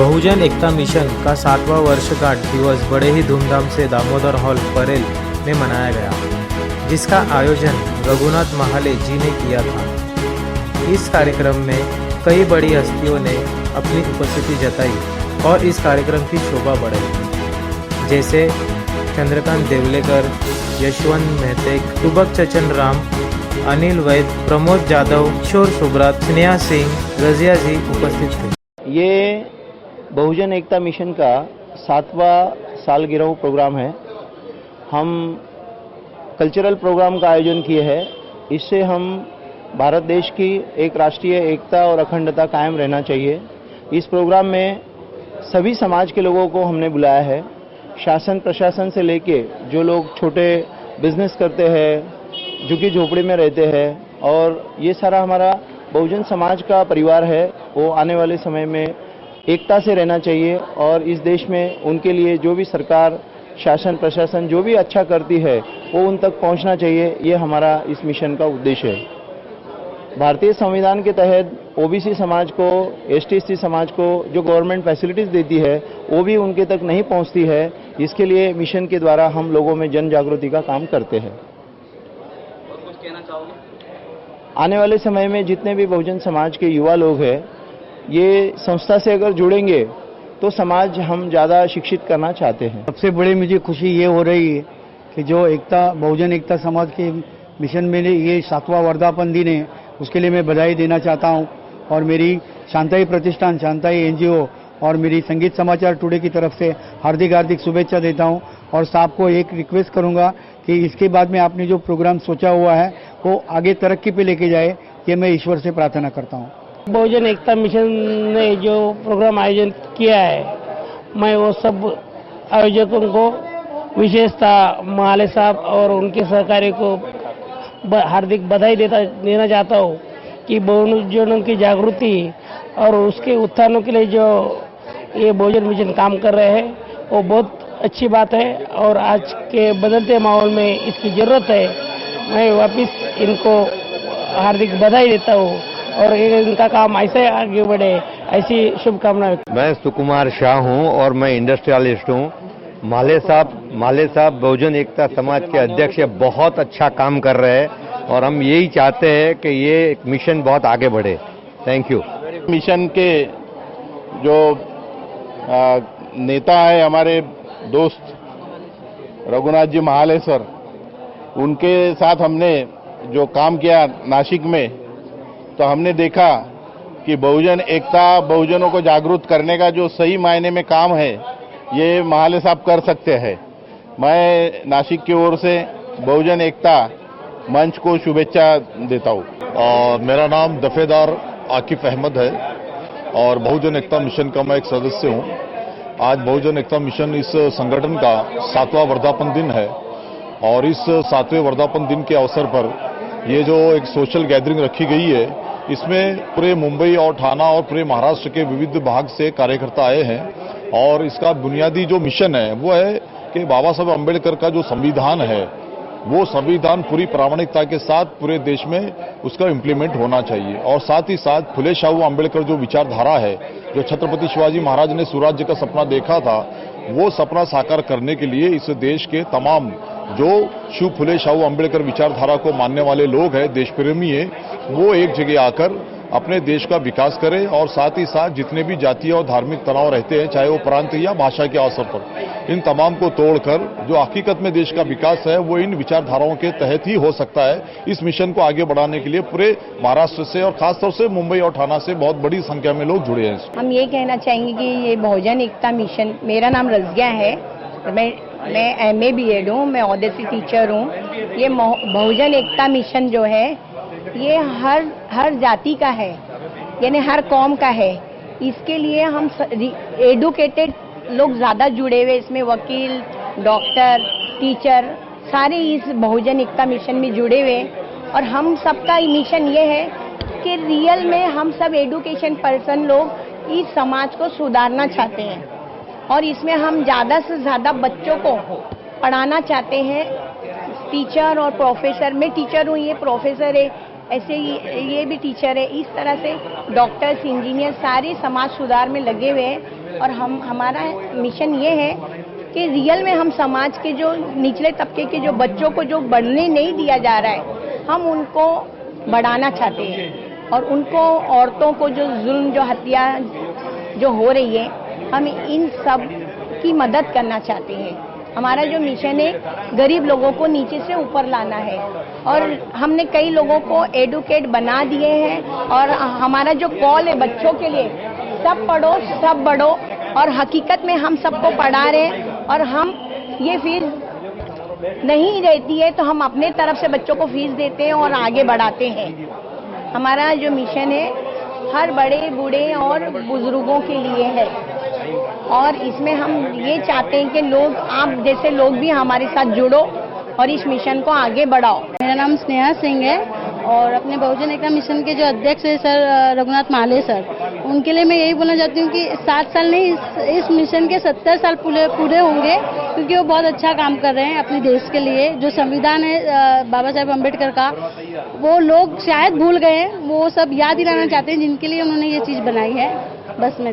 बहुजन एकता mission का 7वां वर्षगांठ दिवस बड़े ही धूमधाम से दामोदर हॉल परेल में मनाया गया, जिसका आयोजन रघुनाथ महाले जी ने किया था। इस कार्यक्रम में कई बड़ी हस्तियों ने अपनी उपस्थिति जताई और इस कार्यक्रम की शोभा बढ़ाई, जैसे चंद्रकांत देवलेकर, यशवंत मेहते, तुबक चचन राम, अनिल वैद, प्रमोद जाधव, किशोर सुब्रात, स्नेहा सिंह, रजिया जी उपस्थित थे। ये बहुजन एकता मिशन का 7वां सालगिरह प्रोग्राम है। हम कल्चरल प्रोग्राम का आयोजन किए हैं। इससे हम भारत देश की एक राष्ट्रीय एकता और अखंडता कायम रहना चाहिए। इस प्रोग्राम में सभी समाज के लोगों को हमने बुलाया है। शासन प्रशासन से लेके जो लोग छोटे बिजनेस करते हैं, झुग्गी झोपड़ी में रहते हैं, और ये सारा हमारा बहुजन समाज का परिवार है, वो आने वाले समय में एकता से रहना चाहिए और इस देश में उनके लिए जो भी सरकार, शासन प्रशासन जो भी अच्छा करती है वो उन तक पहुंचना चाहिए। ये हमारा इस मिशन का उद्देश्य है। भारतीय संविधान के तहत ओबीसी समाज को, एसटी समाज को जो गवर्नमेंट फैसिलिटीज देती है वो भी उनके तक नहीं पहुंचती है। इसके लिए मिशन के द्वारा हम लोगों में जन जागृति का काम करते हैं। और कुछ कहना चाहोगे? आने वाले समय में जितने भी बहुजन समाज के युवा लोग हैं, ये संस्था से अगर जुड़ेंगे तो समाज हम ज़्यादा शिक्षित करना चाहते हैं। सबसे बड़ी मुझे खुशी ये हो रही है कि जो बहुजन एकता समाज के मिशन में ये 7वां वर्धापन दिन है, उसके लिए मैं बधाई देना चाहता हूं। और मेरी शांताई प्रतिष्ठान, शांताई एनजीओ और मेरी संगीत समाचार टुडे की तरफ से हार्दिक शुभेच्छा देता हूं। और साहब को एक रिक्वेस्ट करूंगा कि इसके बाद में आपने जो प्रोग्राम सोचा हुआ है वो आगे तरक्की पे लेके जाए, ये मैं ईश्वर से प्रार्थना करता हूँ। बहुजन एकता मिशन ने जो प्रोग्राम आयोजन किया है, मैं वो सब आयोजकों को, विशेषतः महाले साहब और उनके सहकारी को हार्दिक बधाई देना चाहता हूँ कि बहुजनों की जागृति और उसके उत्थानों के लिए जो ये बहुजन मिशन काम कर रहे हैं वो बहुत अच्छी बात है और आज के बदलते माहौल में इसकी ज़रूरत है। मैं वापस इनको हार्दिक बधाई देता हूँ और इनका काम ऐसे आगे बढ़े, ऐसी शुभकामनाएं। मैं सुकुमार शाह हूं और मैं इंडस्ट्रियलिस्ट हूं। माले साहब बहुजन एकता समाज के अध्यक्ष बहुत अच्छा काम कर रहे हैं और हम यही चाहते हैं कि ये मिशन बहुत आगे बढ़े। Thank you. मिशन के जो नेता है हमारे दोस्त रघुनाथ जी महाले सर, उनके साथ हमने जो काम किया नासिक में, तो हमने देखा कि बहुजन एकता, बहुजनों को जागरूक करने का जो सही मायने में काम है ये महाले साहब कर सकते हैं। मैं नासिक की ओर से बहुजन एकता मंच को शुभेच्छा देता हूँ। मेरा नाम दफेदार आकिफ अहमद है और बहुजन एकता मिशन का मैं एक सदस्य हूँ। आज बहुजन एकता मिशन इस संगठन का 7वां वर्धापन दिन है और इस 7वें वर्धापन दिन के अवसर पर ये जो एक सोशल गैदरिंग रखी गई है, इसमें पूरे मुंबई और ठाणा और पूरे महाराष्ट्र के विविध भाग से कार्यकर्ता आए हैं और इसका बुनियादी जो मिशन है वो है कि बाबा साहब अम्बेडकर का जो संविधान है वो संविधान पूरी प्रामाणिकता के साथ पूरे देश में उसका इम्प्लीमेंट होना चाहिए और साथ ही साथ फुले शाहू अम्बेडकर जो विचारधारा है, जो छत्रपति शिवाजी महाराज ने स्वराज्य का सपना देखा था, वो सपना साकार करने के लिए इस देश के तमाम जो शिव फुले शाहू अम्बेडकर विचारधारा को मानने वाले लोग हैं, देशप्रेमी है, वो एक जगह आकर अपने देश का विकास करें और साथ ही साथ जितने भी जातीय और धार्मिक तनाव रहते हैं, चाहे वो प्रांत या भाषा के अवसर पर, इन तमाम को तोड़कर जो हकीकत में देश का विकास है वो इन विचारधाराओं के तहत ही हो सकता है। इस मिशन को आगे बढ़ाने के लिए पूरे महाराष्ट्र से और खासतौर से मुंबई और ठाणा से बहुत बड़ी संख्या में लोग जुड़े हैं। हम ये कहना चाहेंगे कि ये बहुजन एकता मिशन, मेरा नाम रजिया है, मैं MA BEd हूँ, मैं ओहदे से टीचर हूँ। ये बहुजन एकता मिशन जो है ये हर जाति का है, यानी हर कौम का है। इसके लिए हम एडुकेटेड लोग ज़्यादा जुड़े हुए, इसमें वकील, डॉक्टर, टीचर सारे इस बहुजन एकता मिशन में जुड़े हुए। और हम सबका मिशन ये है कि रियल में हम सब एडुकेशन पर्सन लोग इस समाज को सुधारना चाहते हैं और इसमें हम ज़्यादा से ज़्यादा बच्चों को पढ़ाना चाहते हैं। टीचर और प्रोफेसर, मैं टीचर हूँ, ये प्रोफेसर है, ऐसे ही ये भी टीचर है। इस तरह से डॉक्टर्स, इंजीनियर सारे समाज सुधार में लगे हुए हैं। और हमारा मिशन ये है कि रियल में हम समाज के जो निचले तबके के जो बच्चों को जो बढ़ने नहीं दिया जा रहा है, हम उनको बढ़ाना चाहते हैं और उनको औरतों को जो जुल्म, जो हत्या जो हो रही है, हम इन सब की मदद करना चाहते हैं। हमारा जो मिशन है गरीब लोगों को नीचे से ऊपर लाना है और हमने कई लोगों को एडुकेट बना दिए हैं और हमारा जो कॉल है बच्चों के लिए, सब पढ़ो सब बढ़ो, और हकीकत में हम सबको पढ़ा रहे हैं और हम ये फीस नहीं रहती है तो हम अपने तरफ से बच्चों को फीस देते हैं और आगे बढ़ाते हैं। हमारा जो मिशन है हर बड़े बूढ़े और बुजुर्गों के लिए है और इसमें हम ये चाहते हैं कि लोग, आप जैसे लोग भी हमारे साथ जुड़ो और इस मिशन को आगे बढ़ाओ। मेरा नाम स्नेहा सिंह है और अपने बहुजन एकता मिशन के जो अध्यक्ष है सर रघुनाथ महाले सर, उनके लिए मैं यही बोलना चाहती हूँ कि 7 साल नहीं, इस मिशन के 70 साल पूरे होंगे, क्योंकि वो बहुत अच्छा काम कर रहे हैं अपने देश के लिए। जो संविधान है बाबा साहेब अम्बेडकर का, वो लोग शायद भूल गए हैं, वो सब याद दिलाना चाहते हैं जिनके लिए उन्होंने ये चीज़ बनाई है। बस मैं